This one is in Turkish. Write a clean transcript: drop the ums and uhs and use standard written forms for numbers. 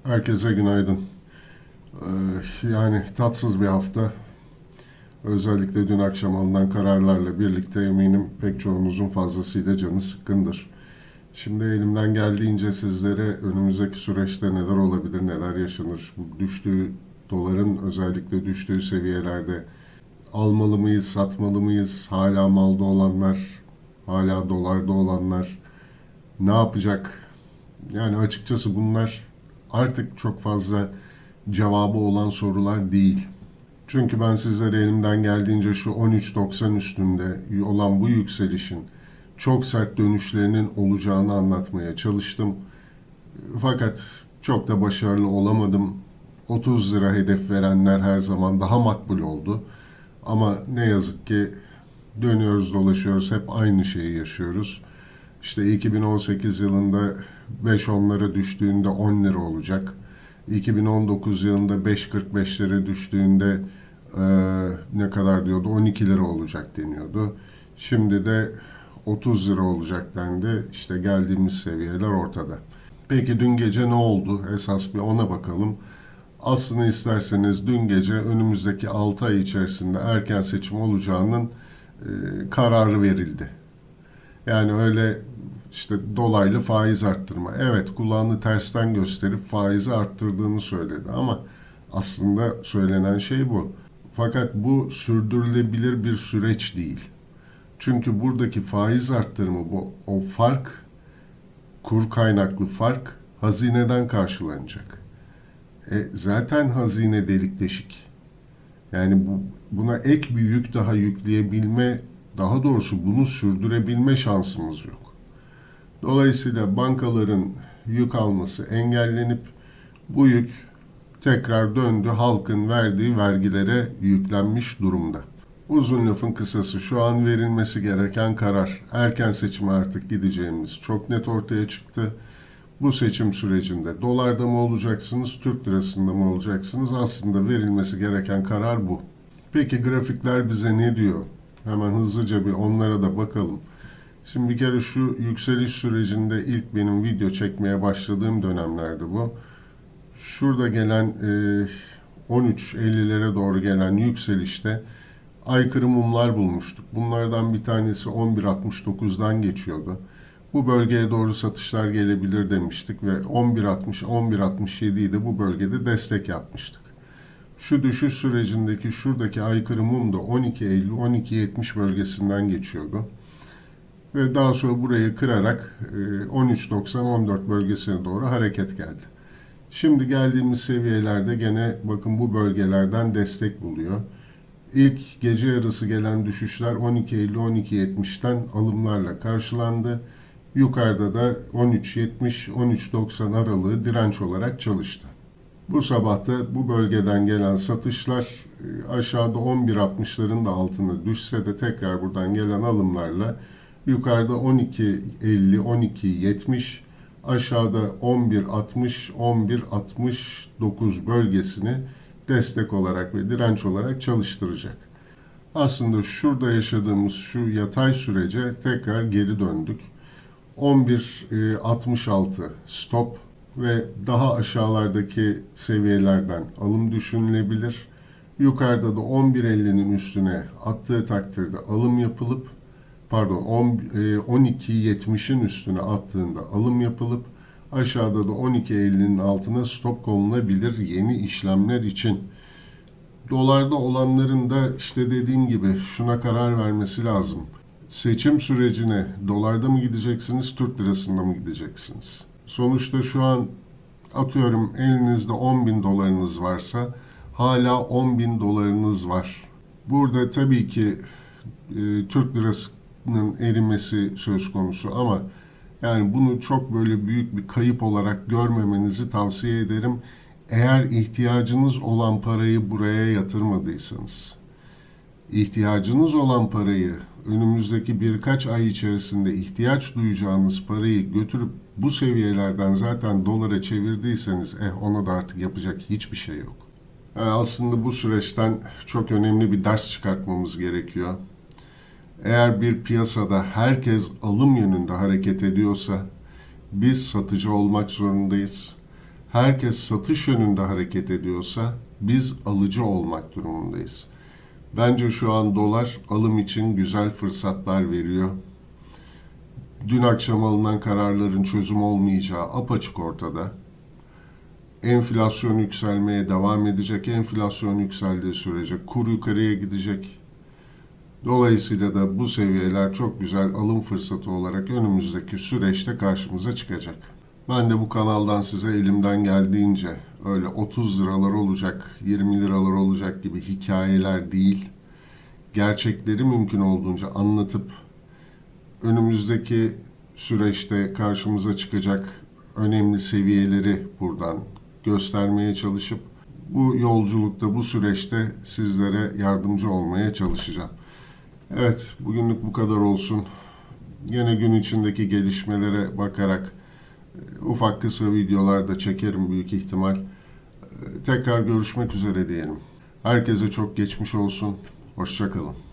Herkese günaydın. Yani tatsız bir hafta. Özellikle dün akşam alınan kararlarla birlikte eminim pek çoğunuzun fazlasıyla canı sıkkındır. Şimdi elimden geldiğince sizlere önümüzdeki süreçte neler olabilir, neler yaşanır, bu düştüğü doların özellikle düştüğü seviyelerde almalı mıyız, satmalı mıyız, hala malda olanlar, hala dolarda olanlar ne yapacak? Yani açıkçası bunlar artık çok fazla cevabı olan sorular değil. Çünkü ben sizlere elimden geldiğince şu 13.90 üstünde olan bu yükselişin çok sert dönüşlerinin olacağını anlatmaya çalıştım. Fakat çok da başarılı olamadım. 30 lira hedef verenler her zaman daha makbul oldu. Ama ne yazık ki dönüyoruz dolaşıyoruz hep aynı şeyi yaşıyoruz. İşte 2018 yılında 5-10'lara düştüğünde 10 lira olacak. 2019 yılında 5.45'lere düştüğünde ne kadar diyordu? 12 lira olacak deniyordu. Şimdi de 30 lira olacak dendi. İşte geldiğimiz seviyeler ortada. Peki dün gece ne oldu? Esas bir ona bakalım. Aslında isterseniz dün gece önümüzdeki 6 ay içerisinde erken seçim olacağının kararı verildi. Yani öyle işte dolaylı faiz arttırma. Evet, kulağını tersten gösterip faizi arttırdığını söyledi ama aslında söylenen şey bu. Fakat bu sürdürülebilir bir süreç değil. Çünkü buradaki faiz arttırımı bu o fark, kur kaynaklı fark hazineden karşılanacak. Zaten hazine delik deşik. Yani buna ek bir yük daha yükleyebilme, daha doğrusu bunu sürdürebilme şansımız yok. Dolayısıyla bankaların yük alması engellenip bu yük tekrar döndü halkın verdiği vergilere yüklenmiş durumda. Uzun lafın kısası şu an verilmesi gereken karar. Erken seçime artık gideceğimiz çok net ortaya çıktı. Bu seçim sürecinde dolarda mı olacaksınız, Türk lirasında mı olacaksınız? Aslında verilmesi gereken karar bu. Peki grafikler bize ne diyor? Hemen hızlıca bir onlara da bakalım. Şimdi bir kere şu yükseliş sürecinde ilk benim video çekmeye başladığım dönemlerde bu. Şurada gelen 13.50'lere doğru gelen yükselişte aykırı mumlar bulmuştuk. Bunlardan bir tanesi 11.69'dan geçiyordu. Bu bölgeye doğru satışlar gelebilir demiştik ve 11.60-11.67'yi de bu bölgede destek yapmıştık. Şu düşüş sürecindeki şuradaki aykırı mum da 12.50-12.70 bölgesinden geçiyordu. Ve daha sonra burayı kırarak 13.90-14 bölgesine doğru hareket geldi. Şimdi geldiğimiz seviyelerde gene bakın bu bölgelerden destek buluyor. İlk gece yarısı gelen düşüşler 12.50-12.70'ten alımlarla karşılandı. Yukarıda da 13.70-13.90 aralığı direnç olarak çalıştı. Bu sabah da bu bölgeden gelen satışlar aşağıda 11.60'ların da altına düşse de tekrar buradan gelen alımlarla yukarıda 12.50-12.70, aşağıda 11.60-11.69 bölgesini destek olarak ve direnç olarak çalıştıracak. Aslında şurada yaşadığımız şu yatay sürece tekrar geri döndük. 11.66 stop ve daha aşağılardaki seviyelerden alım düşünülebilir. Yukarıda da 11.50'nin üstüne attığı takdirde alım yapılıp 12.70'in üstüne attığında alım yapılıp aşağıda da 12.50'nin altına stop konulabilir yeni işlemler için. Dolarda olanların da işte dediğim gibi şuna karar vermesi lazım. Seçim sürecine dolarda mı gideceksiniz, Türk lirasında mı gideceksiniz? Sonuçta şu an atıyorum elinizde 10.000 dolarınız varsa hala 10.000 dolarınız var. Burada tabii ki Türk lirasının erimesi söz konusu ama yani bunu çok böyle büyük bir kayıp olarak görmemenizi tavsiye ederim. Eğer ihtiyacınız olan parayı buraya yatırmadıysanız, ihtiyacınız olan parayı önümüzdeki birkaç ay içerisinde ihtiyaç duyacağınız parayı götürüp bu seviyelerden zaten dolara çevirdiyseniz ona da artık yapacak hiçbir şey yok. Yani aslında bu süreçten çok önemli bir ders çıkartmamız gerekiyor. Eğer bir piyasada herkes alım yönünde hareket ediyorsa biz satıcı olmak zorundayız. herkes satış yönünde hareket ediyorsa biz alıcı olmak durumundayız. Bence şu an dolar alım için güzel fırsatlar veriyor. Dün akşam alınan kararların çözüm olmayacağı apaçık ortada. Enflasyon yükselmeye devam edecek. Enflasyon yükseldiği sürece kur yukarıya gidecek. Dolayısıyla da bu seviyeler çok güzel alım fırsatı olarak önümüzdeki süreçte karşımıza çıkacak. Ben de bu kanaldan size elimden geldiğince öyle 30 liralar olacak, 20 liralar olacak gibi hikayeler değil, gerçekleri mümkün olduğunca anlatıp önümüzdeki süreçte karşımıza çıkacak önemli seviyeleri buradan göstermeye çalışıp bu yolculukta, bu süreçte sizlere yardımcı olmaya çalışacağım. Evet, bugünlük bu kadar olsun. Yine gün içindeki gelişmelere bakarak ufak kısa videolar da çekerim büyük ihtimal. Tekrar görüşmek üzere diyelim. Herkese çok geçmiş olsun. Hoşça kalın.